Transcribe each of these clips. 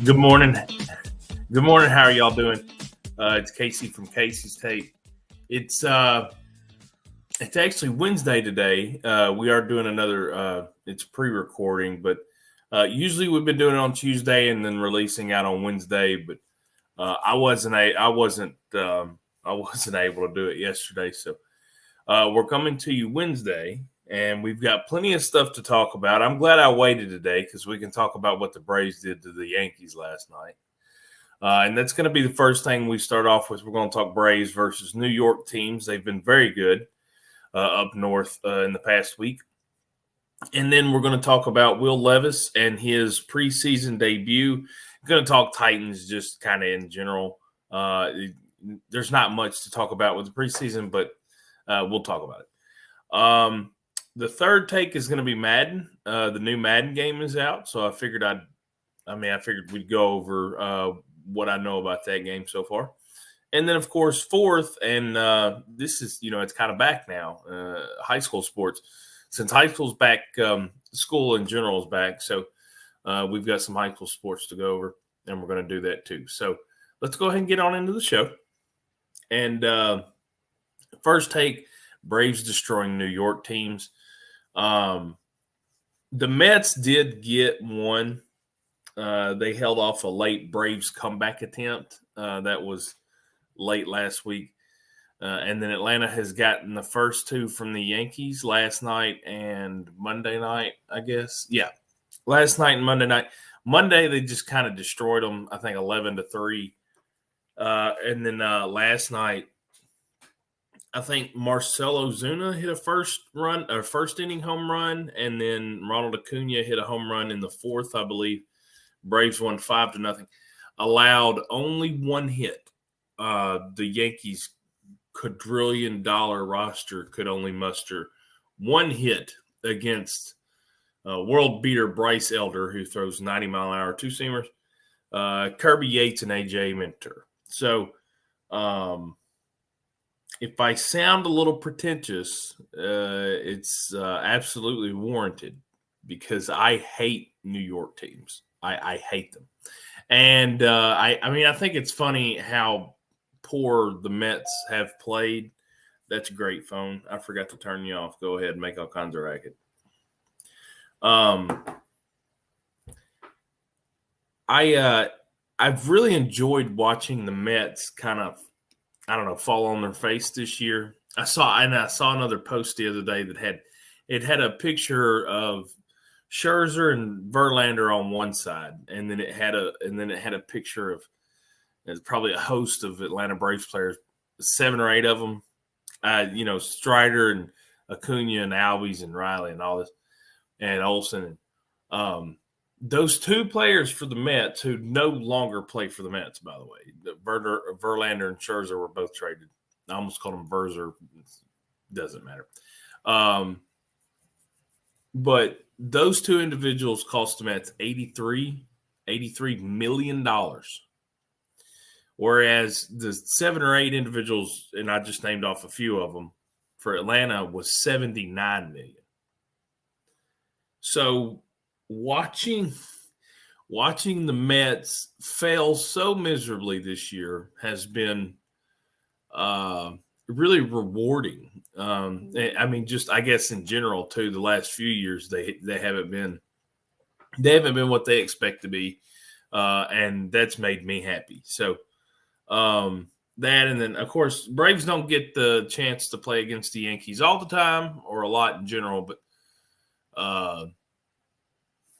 Good morning. Good morning. How are y'all doing? It's Casey from Casey's Tape. It's actually Wednesday today. We are doing another. It's pre-recording, but usually we've been doing it on Tuesday and then releasing out on Wednesday. But I wasn't able to do it yesterday, so we're coming to you Wednesday, and we've got plenty of stuff to talk about. I'm glad I waited today because we can talk about what the Braves did to the Yankees last night. And that's going to be the first thing we start off with. We're going to talk Braves versus New York teams. They've been very good up north in the past week. And then we're going to talk about Will Levis and his preseason debut. I'm going to talk Titans just kind of in general. There's not much to talk about with the preseason, but we'll talk about it. The third take is going to be Madden. The new Madden game is out, so I figured we'd go over what I know about that game so far. And then, of course, fourth, and this is, it's kind of back now, high school sports. Since high school's back, school in general is back. So we've got some high school sports to go over, and we're going to do that too. So let's go ahead and get on into the show. And first take, Braves destroying New York teams. The Mets did get one. They held off a late Braves comeback attempt that was late last week. And then Atlanta has gotten the first two from the Yankees last night and Monday night, I guess. Yeah, last night and Monday night. Monday, they just kind of destroyed them, I think 11-3. And then last night, I think Marcell Ozuna hit a first inning home run, and then Ronald Acuna hit a home run in the fourth, I believe. Braves won 5-0. Allowed only one hit. The Yankees' quadrillion-dollar roster could only muster one hit against world beater Bryce Elder, who throws 90-mile-an-hour two-seamers, Kirby Yates, and A.J. Minter. So if I sound a little pretentious, it's absolutely warranted because I hate New York teams. I hate them. And I think it's funny how poor the Mets have played. That's a great phone. I forgot to turn you off. Go ahead and make all kinds of racket. I've really enjoyed watching the Mets kind of, fall on their face this year. I saw another post the other day that had a picture of Scherzer and Verlander on one side, and then it had a picture of probably a host of Atlanta Braves players, 7 or 8 of them, Strider and Acuna and Albies and Riley and all this, and Olsen. And those two players for the Mets who no longer play for the Mets, by the way, Verlander and Scherzer were both traded. I almost called them Verzer. Doesn't matter. But those two individuals cost the Mets $83 million. Whereas the 7 or 8 individuals, and I just named off a few of them, for Atlanta was $79 million. So watching the Mets fail so miserably this year has been really rewarding. I guess in general too, the last few years they haven't been what they expect to be, and that's made me happy. So that, and then of course Braves don't get the chance to play against the Yankees all the time or a lot in general, but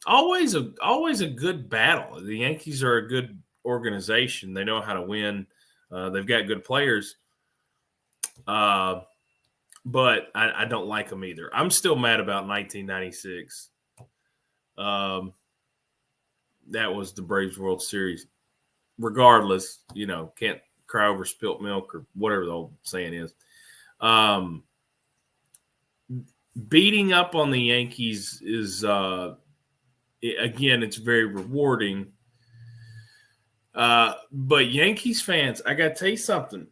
always a good battle. The Yankees are a good organization. They know how to win. They've got good players. But I don't like them either. I'm still mad about 1996. That was the Braves World Series. Regardless, can't cry over spilt milk or whatever the old saying is. Beating up on the Yankees is, again, it's very rewarding. But Yankees fans, I got to tell you something.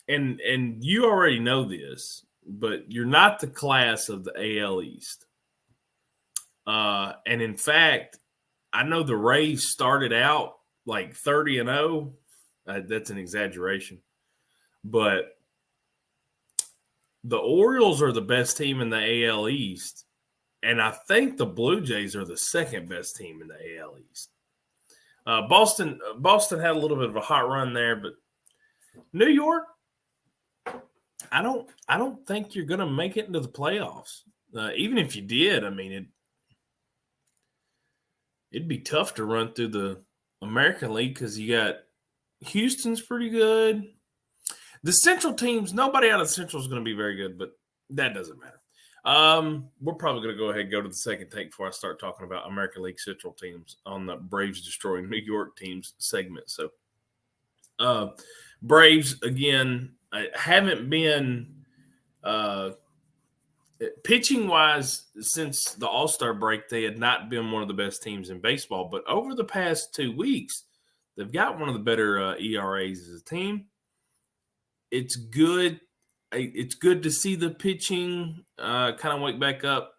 And you already know this, but you're not the class of the AL East. And in fact, I know the Rays started out like 30-0. That's an exaggeration. But the Orioles are the best team in the AL East. And I think the Blue Jays are the second best team in the AL East. Boston had a little bit of a hot run there, but New York, I don't think you're going to make it into the playoffs. Even if you did, I mean, it'd be tough to run through the American League because you got Houston's pretty good. The Central teams, nobody out of the Central is going to be very good, but that doesn't matter. We're probably going to go ahead and go to the second take before I start talking about American League Central teams on the Braves destroying New York teams segment. So, Braves, again, haven't been pitching-wise since the All-Star break. They had not been one of the best teams in baseball. But over the past 2 weeks, they've got one of the better ERAs as a team. It's good. It's good to see the pitching kind of wake back up.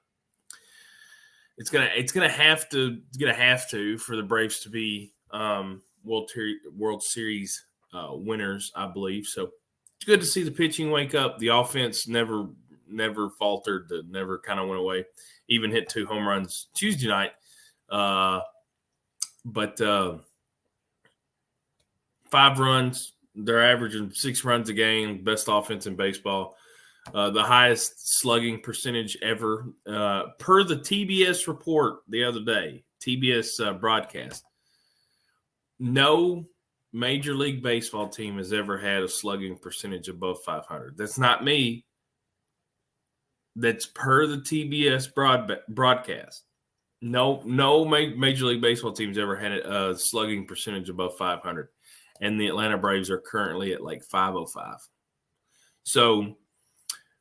It's gonna have to for the Braves to be World Series winners, I believe. So it's good to see the pitching wake up. The offense never faltered. Never kind of went away. Even hit 2 home runs Tuesday night. But 5 runs. They're averaging 6 runs a game, best offense in baseball. The highest slugging percentage ever. Per the TBS report the other day, TBS broadcast, no Major League Baseball team has ever had a slugging percentage above 500. That's not me. That's per the TBS broadcast. No Major League Baseball team's ever had a slugging percentage above 500. And the Atlanta Braves are currently at like 505. So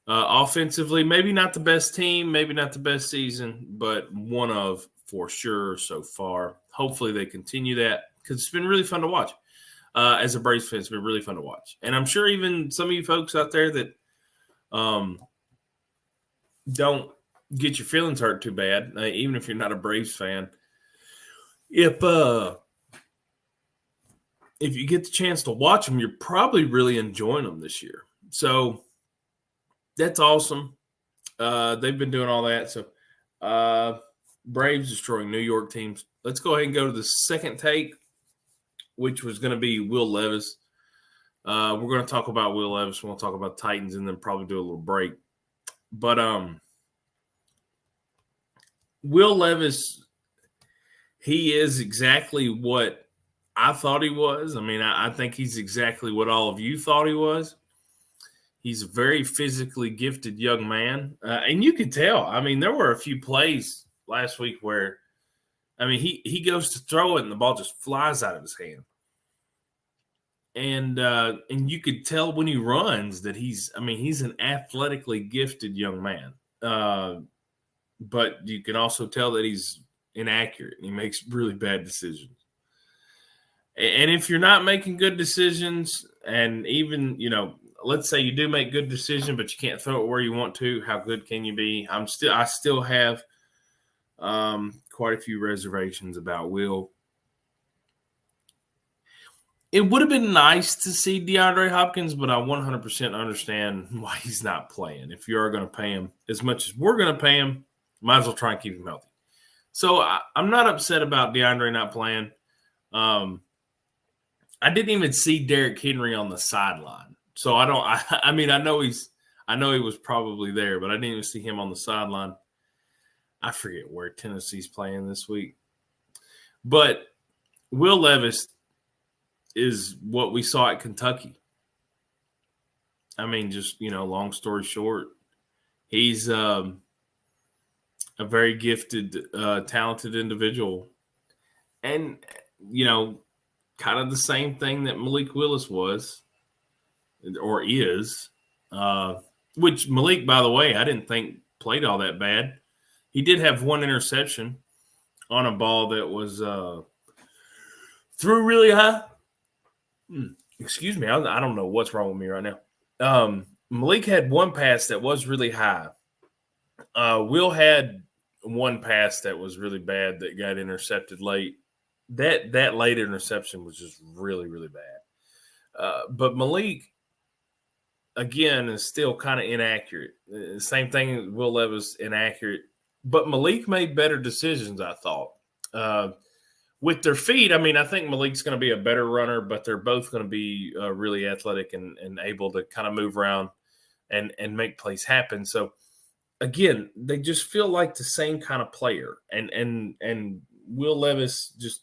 offensively, maybe not the best team, maybe not the best season, but one of for sure so far. Hopefully they continue that because it's been really fun to watch. As a Braves fan, it's been really fun to watch. And I'm sure even some of you folks out there that don't get your feelings hurt too bad, even if you're not a Braves fan, if you get the chance to watch them, you're probably really enjoying them this year. So that's awesome. They've been doing all that. So Braves destroying New York teams. Let's go ahead and go to the second take, which was going to be Will Levis. We're going to talk about Will Levis. We'll talk about Titans and then probably do a little break. But Will Levis, he is exactly what I thought he was. I mean, I think he's exactly what all of you thought he was. He's a very physically gifted young man. And you could tell. I mean, there were a few plays last week where, I mean, he goes to throw it and the ball just flies out of his hand. And you could tell when he runs that he's an athletically gifted young man. But you can also tell that he's inaccurate and he makes really bad decisions. And if you're not making good decisions, and even, let's say you do make good decisions, but you can't throw it where you want to, how good can you be? I still have quite a few reservations about Will. It would have been nice to see DeAndre Hopkins, but I 100% understand why he's not playing. If you are going to pay him as much as we're going to pay him, might as well try and keep him healthy. So I'm not upset about DeAndre not playing. I didn't even see Derrick Henry on the sideline. So I know he was probably there, but I didn't even see him on the sideline. I forget where Tennessee's playing this week. But Will Levis is what we saw at Kentucky. I mean, just, long story short, he's a very gifted, talented individual. And, kind of the same thing that Malik Willis was or is, which Malik, by the way, I didn't think played all that bad. He did have one interception on a ball that was threw really high. Excuse me. I don't know what's wrong with me right now. Malik had one pass that was really high. Will had one pass that was really bad that got intercepted late. That late interception was just really, really bad. But Malik, again, is still kind of inaccurate. Same thing, Will Levis, inaccurate. But Malik made better decisions, I thought. With their feet, I mean, I think Malik's going to be a better runner, but they're both going to be really athletic and able to kind of move around and make plays happen. So, again, they just feel like the same kind of player. And Will Levis just,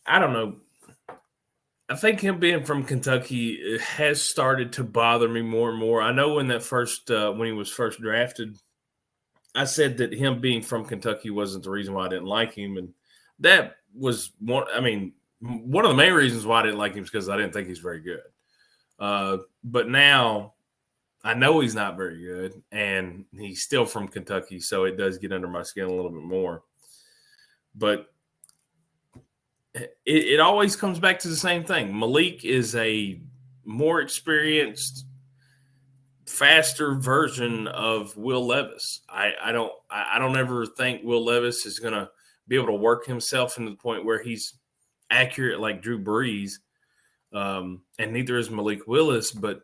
I don't know. I think him being from Kentucky has started to bother me more and more. I know when he was first drafted, I said that him being from Kentucky wasn't the reason why I didn't like him, and that was one. I mean, one of the main reasons why I didn't like him is because I didn't think he's very good. But now I know he's not very good, and he's still from Kentucky, so it does get under my skin a little bit more. But it always comes back to the same thing. Malik is a more experienced, faster version of Will Levis. I don't ever think Will Levis is going to be able to work himself into the point where he's accurate like Drew Brees, and neither is Malik Willis. But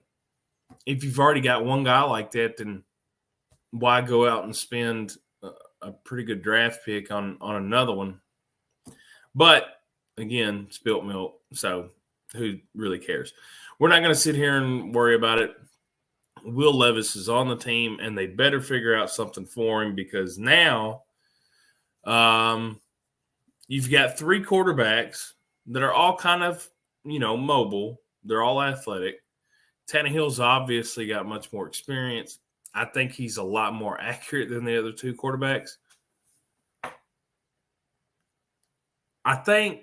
if you've already got one guy like that, then why go out and spend a pretty good draft pick on another one? But again, spilt milk, so who really cares? We're not going to sit here and worry about it. Will Levis is on the team, and they better figure out something for him because now you've got three quarterbacks that are all kind of, mobile. They're all athletic. Tannehill's obviously got much more experience. I think he's a lot more accurate than the other two quarterbacks. I think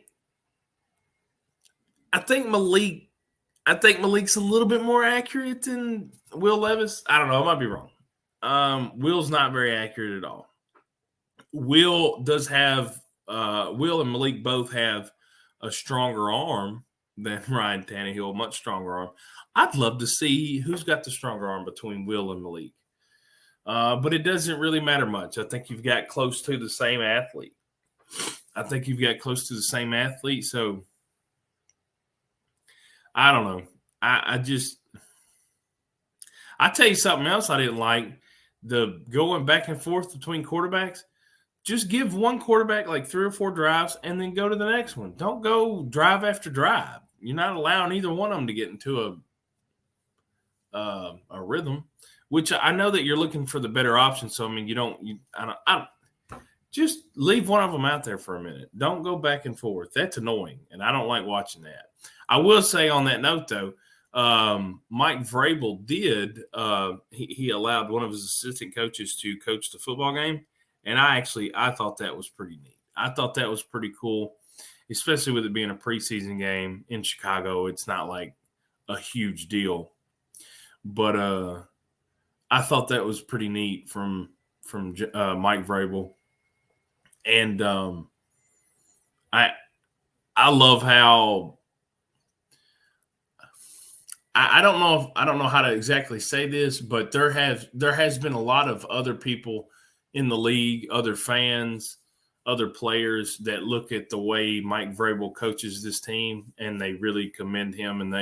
Malik's a little bit more accurate than Will Levis. I don't know. I might be wrong. Will's not very accurate at all. Will and Malik both have a stronger arm than Ryan Tannehill, much stronger arm. I'd love to see who's got the stronger arm between Will and Malik. But it doesn't really matter much. I think you've got close to the same athlete. So I don't know. I tell you something else I didn't like, the going back and forth between quarterbacks. Just give one quarterback like 3 or 4 drives and then go to the next one. Don't go drive after drive. You're not allowing either one of them to get into a rhythm, which I know that you're looking for the better option. So, I mean, I don't just leave one of them out there for a minute. Don't go back and forth. That's annoying, and I don't like watching that. I will say on that note, though, Mike Vrabel did he allowed one of his assistant coaches to coach the football game, and I thought that was pretty neat. I thought that was pretty cool, especially with it being a preseason game in Chicago. It's not like a huge deal, but I thought that was pretty neat from Mike Vrabel. And I love how I don't know how to exactly say this, but there has been a lot of other people in the league, other fans, other players that look at the way Mike Vrabel coaches this team, and they really commend him, and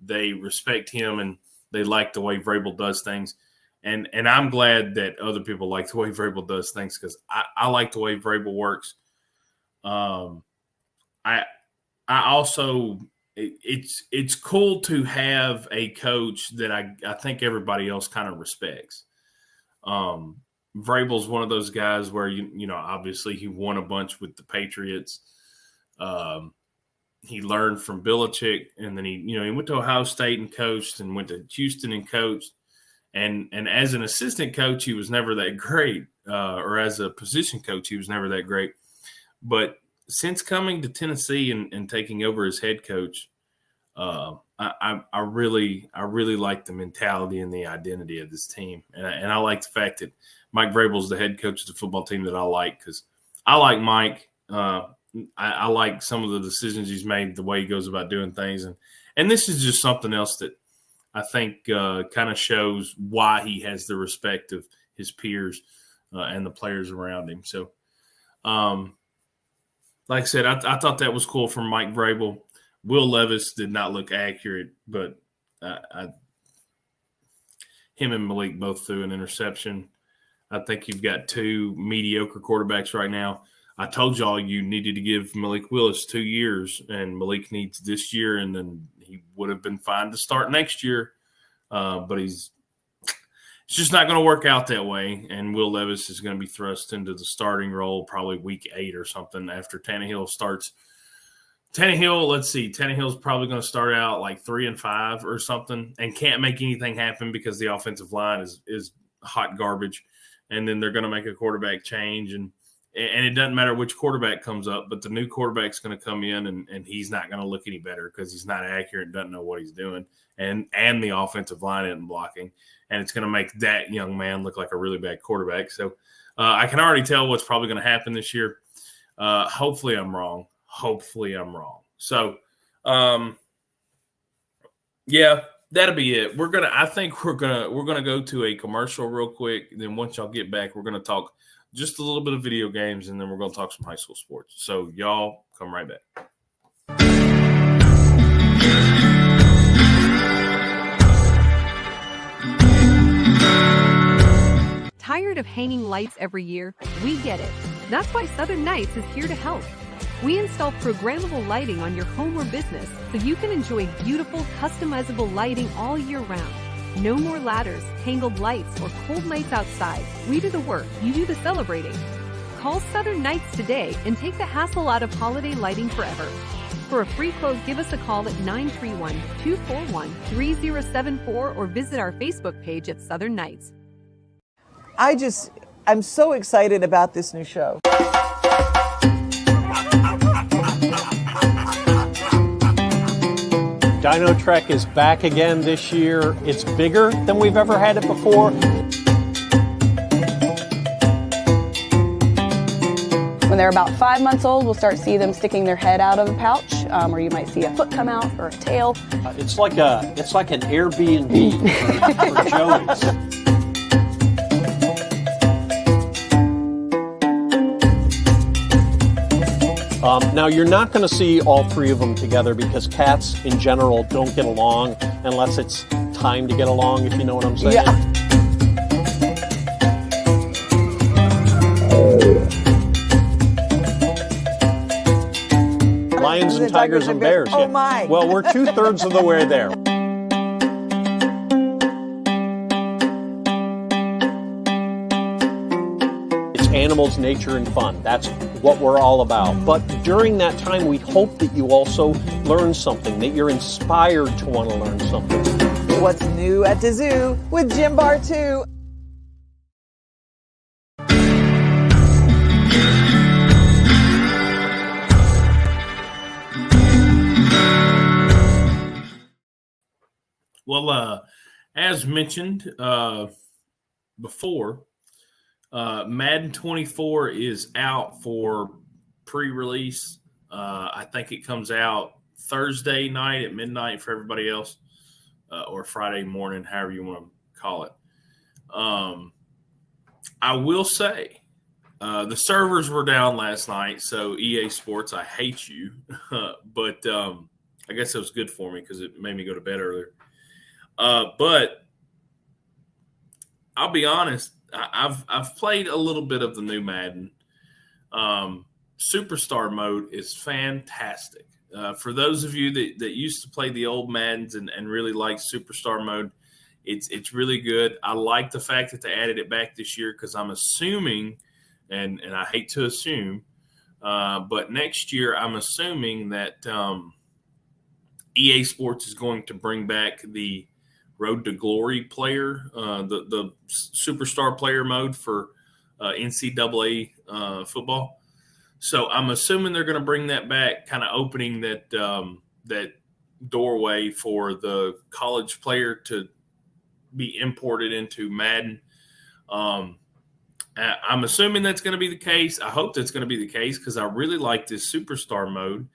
they respect him, and they like the way Vrabel does things. And I'm glad that other people like the way Vrabel does things because I like the way Vrabel works. I also it's cool to have a coach that I think everybody else kind of respects. Vrabel's one of those guys where obviously he won a bunch with the Patriots. He learned from Belichick, and then he went to Ohio State and coached, and went to Houston and coached. And as an assistant coach, he was never that great, or as a position coach, he was never that great. But since coming to Tennessee and taking over as head coach, I really like the mentality and the identity of this team, and I like the fact that Mike Vrabel's the head coach of the football team that I like because I like Mike. I like some of the decisions he's made, the way he goes about doing things, and this is just something else that I think kind of shows why he has the respect of his peers and the players around him. So, like I said, I thought that was cool from Mike Vrabel. Will Levis did not look accurate, but him and Malik both threw an interception. I think you've got two mediocre quarterbacks right now. I told y'all you needed to give Malik Willis 2 years, and Malik needs this year, and then he would have been fine to start next year. But it's just not going to work out that way, and Will Levis is going to be thrust into the starting role probably week 8 or something after Tannehill starts. Tannehill's probably going to start out like 3-5 or something and can't make anything happen because the offensive line is hot garbage. And then they're going to make a quarterback change, and it doesn't matter which quarterback comes up, but the new quarterback's going to come in, and he's not going to look any better because he's not accurate and doesn't know what he's doing, and the offensive line isn't blocking, and it's going to make that young man look like a really bad quarterback. So I can already tell what's probably going to happen this year. Hopefully I'm wrong. So, yeah. That'll be it. I think we're gonna go to a commercial real quick. Then once y'all get back, we're gonna talk just a little bit of video games, and then we're gonna talk some high school sports. So y'all come right back. Tired of hanging lights every year? We get it. That's why Southern Nights is here to help. We install programmable lighting on your home or business so you can enjoy beautiful, customizable lighting all year round. No more ladders, tangled lights, or cold nights outside. We do the work, you do the celebrating. Call Southern Nights today and take the hassle out of holiday lighting forever. For a free quote, give us a call at 931-241-3074 or visit our Facebook page at Southern Nights. I'm so excited about this new show. Dino Trek is back again this year. It's bigger than we've ever had it before. When they're about 5 months old, we'll start seeing them sticking their head out of the pouch, or you might see a foot come out or a tail. It's like an Airbnb for Joey's. Now, you're not going to see all three of them together because cats in general don't get along unless it's time to get along, if you know what I'm saying. Yeah. Lions and tigers and bears. Oh, yeah. my. Well, we're 2/3 of the way there. It's animals, nature, and fun. That's what we're all about. But during that time, we hope that you also learn something, that you're inspired to want to learn something. What's new at the zoo with Jim Bartu? Well, as mentioned before, Madden 24 is out for pre-release. I think it comes out Thursday night at midnight for everybody else, or Friday morning, however you want to call it. I will say the servers were down last night, so EA Sports, I hate you. But I guess it was good for me because it made me go to bed earlier. But I'll be honest, I've played a little bit of the new Madden. Superstar mode is fantastic. For those of you that used to play the old Maddens and really like Superstar mode, it's really good. I like the fact that they added it back this year because I'm assuming, and I hate to assume, but next year I'm assuming that EA Sports is going to bring back the Road to Glory player, the Superstar player mode for NCAA football. So I'm assuming they're going to bring that back, kind of opening that that doorway for the college player to be imported into Madden. I'm assuming that's going to be the case. I hope that's going to be the case because I really like this Superstar mode.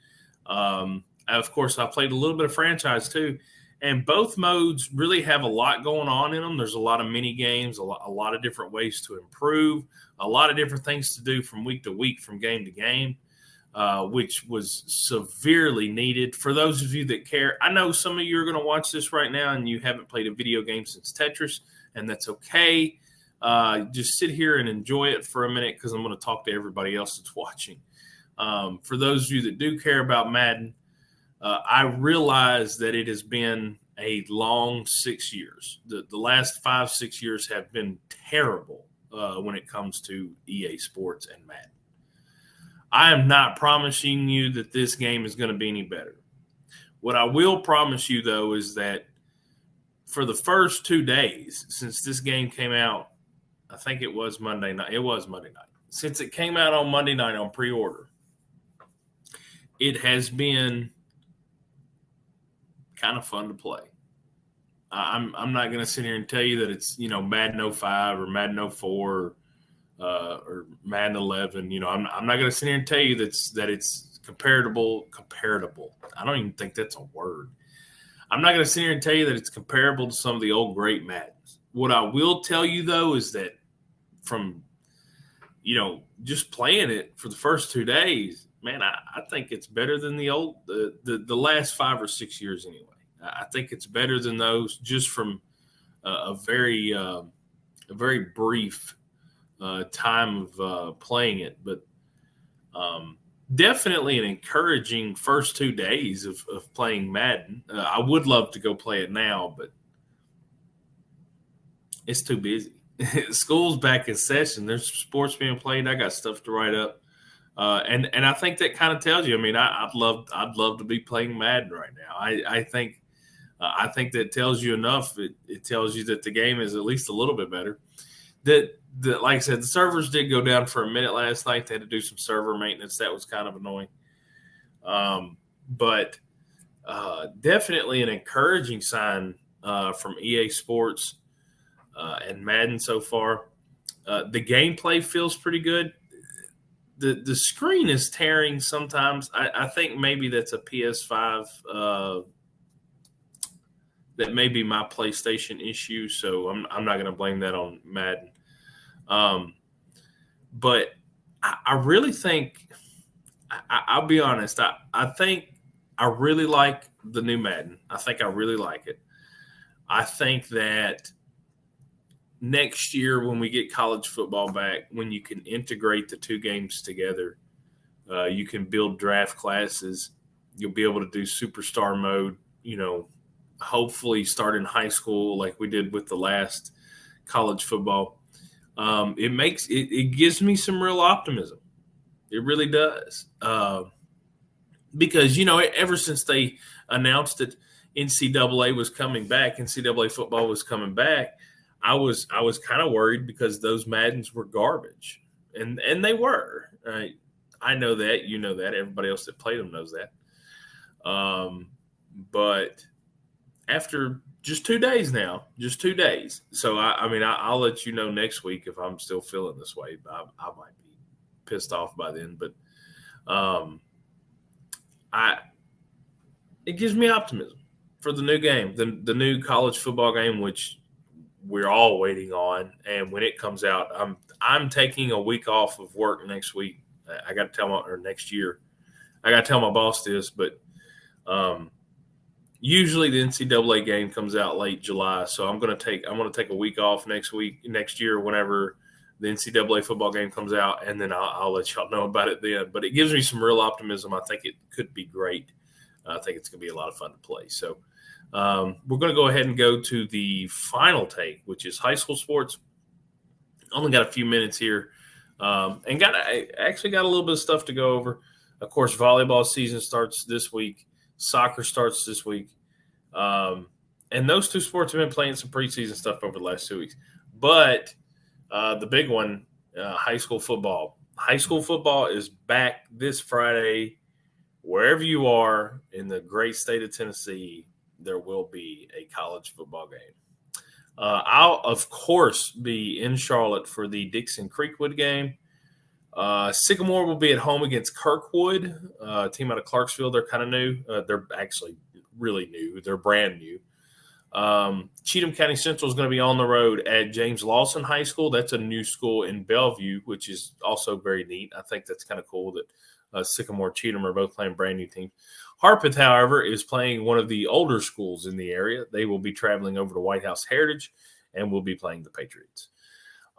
Of course, I played a little bit of franchise too. And both modes really have a lot going on in them. There's a lot of mini games, a lot of different ways to improve, a lot of different things to do from week to week, from game to game, which was severely needed. For those of you that care, I know some of you are going to watch this right now and you haven't played a video game since Tetris, and that's okay. Just sit here and enjoy it for a minute because I'm going to talk to everybody else that's watching. For those of you that do care about Madden, I realize that it has been a long 6 years. The last 5-6 years have been terrible when it comes to EA Sports and Madden. I am not promising you that this game is going to be any better. What I will promise you, though, is that for the first 2 days since this game came out, I think it was Monday night. It was Monday night. Since it came out on Monday night on pre-order, it has been kind of fun to play. I'm not going to sit here and tell you that it's, Madden 05 or Madden 04 or Madden 11. I'm not going to sit here and tell you that it's comparable. I don't even think that's a word. I'm not going to sit here and tell you that it's comparable to some of the old great Maddens. What I will tell you, though, is that from, just playing it for the first 2 days, man, I think it's better than the last 5 or 6 years anyway. I think it's better than those just from a very brief time of playing it. But definitely an encouraging first 2 days of playing Madden. I would love to go play it now, but it's too busy. School's back in session. There's sports being played. I got stuff to write up. And I think that kind of tells you. I mean, I'd love to be playing Madden right now. I think that tells you enough. It tells you that the game is at least a little bit better. That like I said, the servers did go down for a minute last night. They had to do some server maintenance. That was kind of annoying. But definitely an encouraging sign from EA Sports and Madden so far. The gameplay feels pretty good. The screen is tearing sometimes. I think maybe that's a PS5. That may be my PlayStation issue, so I'm not going to blame that on Madden. But I really think I'll be honest. I think I really like the new Madden. I think I really like it. I think that next year when we get college football back, when you can integrate the two games together, you can build draft classes. You'll be able to do superstar mode, hopefully start in high school like we did with the last college football. It gives me some real optimism. It really does. Because, ever since they announced that NCAA was coming back, NCAA football was coming back, I was kind of worried because those Maddens were garbage. And they were. I know that. You know that. Everybody else that played them knows that. But after just 2 days now, So, I'll let you know next week if I'm still feeling this way. I might be pissed off by then. But it gives me optimism for the new game, the new college football game, which we're all waiting on. And when it comes out, I'm taking a week off of work next week. I got to next year. I got to tell my boss this, but usually the NCAA game comes out late July, so I'm going to take a week off next year, whenever the NCAA football game comes out, and then I'll let y'all know about it then. But it gives me some real optimism. I think it could be great. I think it's going to be a lot of fun to play. So we're going to go ahead and go to the final take, which is high school sports. Only got a few minutes here, and I actually got a little bit of stuff to go over. Of course, volleyball season starts this week. Soccer starts this week. And those two sports have been playing some preseason stuff over the last 2 weeks. But the big one, high school football. High school football is back this Friday. Wherever you are in the great state of Tennessee, there will be a college football game. I'll, of course, be in Charlotte for the Dixon Creekwood game. Sycamore will be at home against Kirkwood, a team out of Clarksville. They're kind of new. They're actually really new. They're brand new. Cheatham County Central is going to be on the road at James Lawson High School. That's a new school in Bellevue, which is also very neat. I think that's kind of cool that Sycamore and Cheatham are both playing brand new teams. Harpeth, however, is playing one of the older schools in the area. They will be traveling over to White House Heritage and will be playing the Patriots.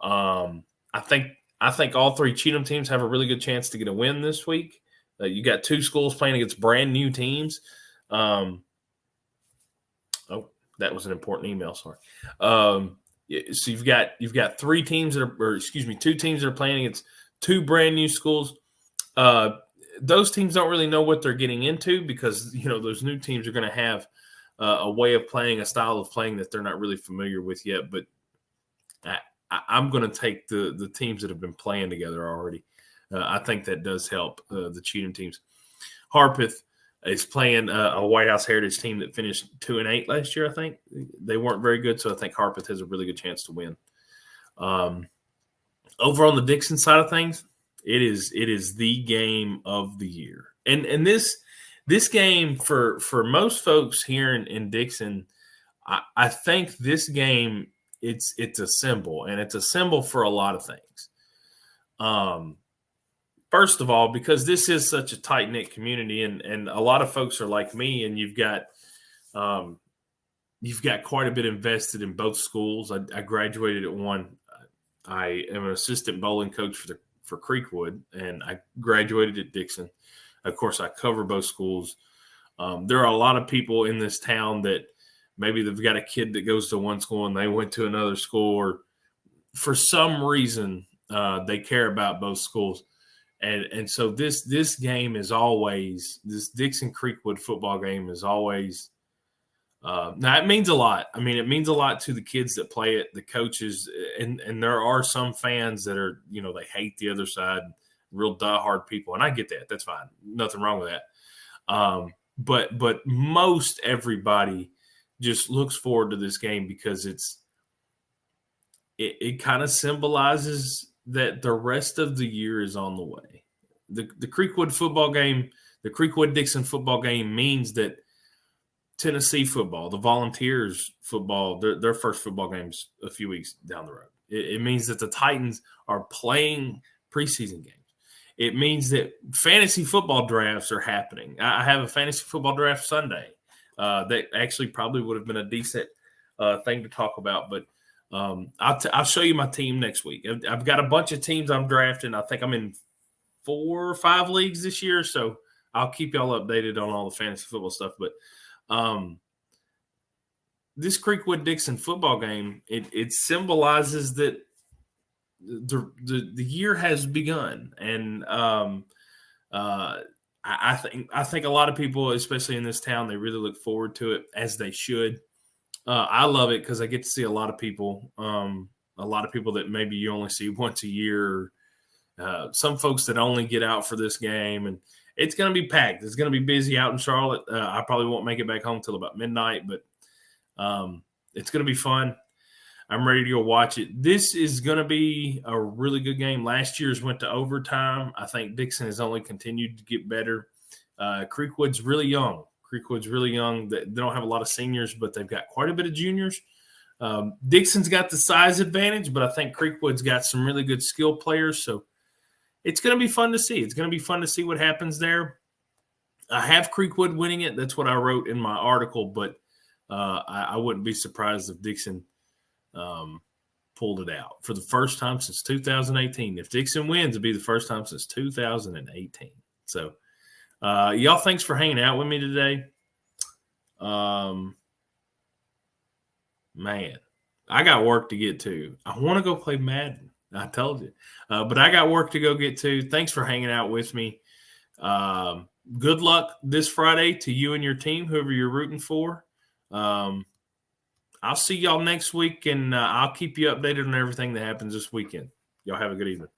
I think all three Cheatham teams have a really good chance to get a win this week. You got two schools playing against brand new teams. That was an important email. Sorry. So you've got two teams that are playing against two brand new schools. Those teams don't really know what they're getting into because those new teams are going to have a way of playing, a style of playing that they're not really familiar with yet. But I'm going to take the teams that have been playing together already. I think that does help the Cheatham teams. Harpeth is playing a White House Heritage team that finished 2-8 last year. I think they weren't very good, so I think Harpeth has a really good chance to win. Over on the Dixon side of things, it is the game of the year, and this game for most folks here in Dixon, I think this game it's a symbol, and it's a symbol for a lot of things. First of all, because this is such a tight-knit community, and a lot of folks are like me, and you've got quite a bit invested in both schools. I graduated at one. I am an assistant bowling coach for Creekwood, and I graduated at Dixon. Of course, I cover both schools. There are a lot of people in this town that maybe they've got a kid that goes to one school and they went to another school, or for some reason they care about both schools. And so this game is always, this Dixon Creekwood football game is always now it means a lot. I mean, it means a lot to the kids that play it, the coaches, and there are some fans that are, they hate the other side, real diehard people, and I get that. That's fine. Nothing wrong with that. But most everybody just looks forward to this game because it kind of symbolizes that the rest of the year is on the way. The Creekwood football game, the Creekwood-Dixon football game means that Tennessee football, the Volunteers football, their first football game's a few weeks down the road. It means that the Titans are playing preseason games. It means that fantasy football drafts are happening. I have a fantasy football draft Sunday. That actually probably would have been a decent thing to talk about, but I'll show you my team next week. I've got a bunch of teams I'm drafting. I think I'm in 4 or 5 leagues this year, so I'll keep y'all updated on all the fantasy football stuff. But this Creekwood-Dixon football game, it symbolizes that the year has begun, and I think a lot of people, especially in this town, they really look forward to it, as they should. I love it because I get to see a lot of people that maybe you only see once a year. Some folks that only get out for this game, and it's going to be packed. It's going to be busy out in Charlotte. I probably won't make it back home till about midnight, but it's going to be fun. I'm ready to go watch it. This is going to be a really good game. Last year's went to overtime. I think Dixon has only continued to get better. Creekwood's really young. They don't have a lot of seniors, but they've got quite a bit of juniors. Dixon's got the size advantage, but I think Creekwood's got some really good skill players. So it's going to be fun to see. It's going to be fun to see what happens there. I have Creekwood winning it. That's what I wrote in my article, but I wouldn't be surprised if Dixon pulled it out for the first time since 2018. If Dixon wins, it'll be the first time since 2018. So, y'all, thanks for hanging out with me today. Man, I got work to get to. I want to go play Madden. I told you. But I got work to go get to. Thanks for hanging out with me. Good luck this Friday to you and your team, whoever you're rooting for. I'll see y'all next week, and I'll keep you updated on everything that happens this weekend. Y'all have a good evening.